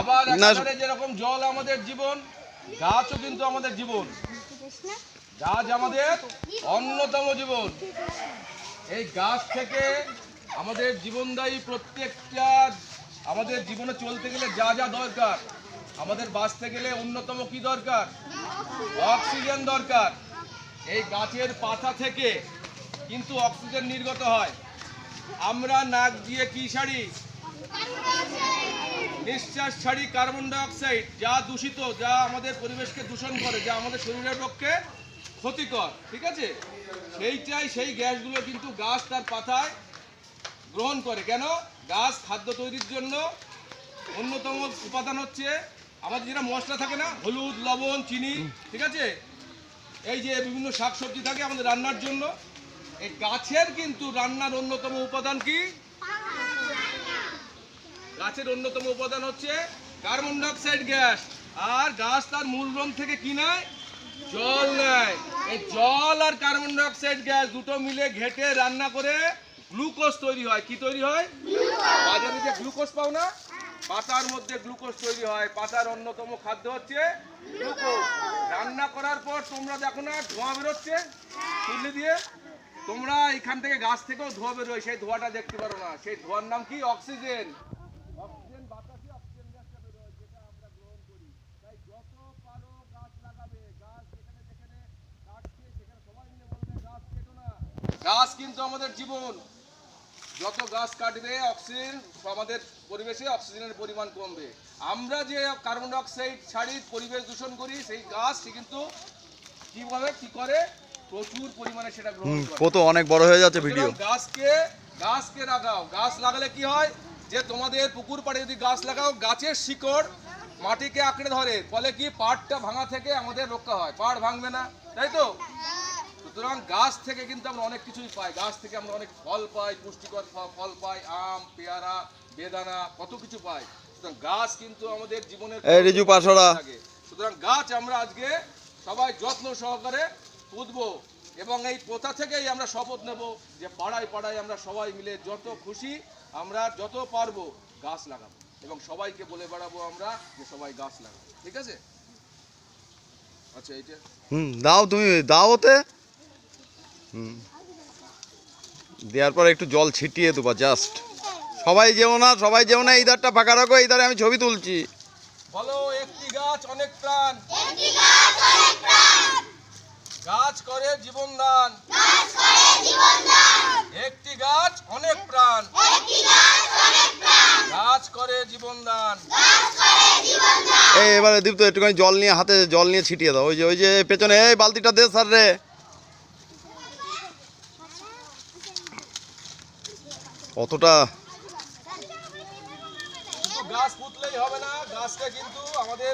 আবার একাধারে যেরকম জল আমাদের জীবন, গাছও কিন্তু আমাদের জীবন। গাছ আমাদের অন্যতম জীবন। এই গাছ থেকে আমাদের জীবনদায়ী প্রত্যেকটা, আমাদের জীবনে চলতে গেলে যা যা দরকার, আমাদের বাঁচতে গেলে অন্যতম কি দরকার? অক্সিজেন দরকার। এই গাছের পাতা থেকে কিন্তু অক্সিজেন নির্গত হয়। আমরা নাক দিয়ে কি ছাড়ি? নিঃশ্বাস ছাড়ি কার্বন ডাই অক্সাইড, যা দূষিত, যা আমাদের পরিবেশকে দূষণ করে, যা আমাদের শরীরের পক্ষে ক্ষতিকর। ঠিক আছে, সেই গ্যাসগুলো কিন্তু গাছ তার পাতায় গ্রহণ করে। কেন? গাছ খাদ্য তৈরির জন্য অন্যতম উপাদান হচ্ছে আমাদের যেটা মশলা থাকে না, হলুদ, লবণ, চিনি। ঠিক আছে, এই যে বিভিন্ন শাকসবজি থাকে আমাদের রান্নার জন্য, এই গাছের কিন্তু রান্নার অন্যতম উপাদান কি? গাছের অন্যতম উপাদান হচ্ছে কার্বন ডাই অক্সাইড গ্যাস। আর গাছ তার মূল রং থেকে কি নেয়? জল নেয়। এই জল আর কার্বন ডাই অক্সাইড গ্যাস দুটো মিলে ঘেটে রান্না করে গ্লুকোজ তৈরি হয়। কি তৈরি হয়? বাজারে যে গ্লুকোজ পাও না, পাতার মধ্যে গ্লুকোজ তৈরি হয়। পাতার অন্যতম খাদ্য হচ্ছে গ্লুকোজ। রান্না করার পর তোমরা দেখো না ধোঁয়া বেরোচ্ছে চুল্লি দিয়ে, তোমরা এখান থেকে গাছ থেকেও ধোঁয়া বেরোয়, সেই ধোঁয়াটা দেখতে পারো না। সেই ধোঁয়ার নাম কি? অক্সিজেন। অক্সিজেন বাতাসে অক্সিজেন গ্যাসটা বেরোয়, যেটা আমরা গ্রহণ করি। তাই যত পারো গাছ লাগাবে। গাছ যেখানে যেখানে কাটছে সেখানে সবাই মিলে বলবে গাছ কেটো না। গাছ কিন্তু আমাদের জীবন। যত গাছ কাটবে অক্সিজেন, আমাদের পরিবেশে অক্সিজেনের পরিমাণ কমবে। আমরা যে কার্বন ডাই অক্সাইড ছাড়ি, পরিবেশ দূষণ করি, সেই গাছ কিন্তু কিভাবে কি করে? প্রচুর পরিমাণে সেটা গ্রহণ করে। কত অনেক বড় হয়ে যাচ্ছে ভিডিও। গাছকে লাগাও। গাছ লাগালে কি হয়? যে তোমাদের পুকুর পাড়ে যদি গাছ লাগাও, গাছের শিকড় মাটিকে আঁকড়ে ধরে, ফলে কি পাড়টা ভাঙা থেকে আমাদের রক্ষা হয়। পাড় ভাঙবে না, তাই তো? সুতরাং গাছ থেকে কিন্তু আমরা অনেক কিছুই পাই। গাছ থেকে আমরা অনেক ফল পাই, পুষ্টিকর ফল পাই, আম, পেয়ারা, বেদানা, কত কিছু পাই। সুতরাং গাছ কিন্তু আমাদের জীবনের থাকে। সুতরাং গাছ আমরা আজকে সবাই যত্ন সহকারে পুঁতবো, এবং এই পোতা থেকেই আমরা শপথ নেব যে পাড়ায় পাড়ায় আমরা সবাই মিলে যত খুশি আমরা যত পারবো গাছ লাগাবো, এবং সবাইকে বলে বেড়াবো আমরা যে সবাই গাছ লাগাবো। ঠিক আছে? আচ্ছা, এইটা দাও, তুমি দাও ওতে। দেওয়ার পর একটু জল ছিটিয়ে দেবো জাস্ট। সবাই যেও না, সবাই যেও না, এই ধারটা ফাঁকা রাখো, এই ধারে আমি ছবি তুলছি। বলো, একটি গাছ অনেক প্রাণ। গাছ করে জীবন দান। একটি গাছ অনেক প্রাণ। গাছ করে জীবন দান। এই এবারে দীপ্ত একটুখানি জল নিয়ে, হাতে জল নিয়ে ছিটিয়ে দাও। ওই যে পেছনে, এই বালতিটা দে স্যার রে। কতটা গাছ পুতলেই হবে না, গাছকে কিন্তু আমাদের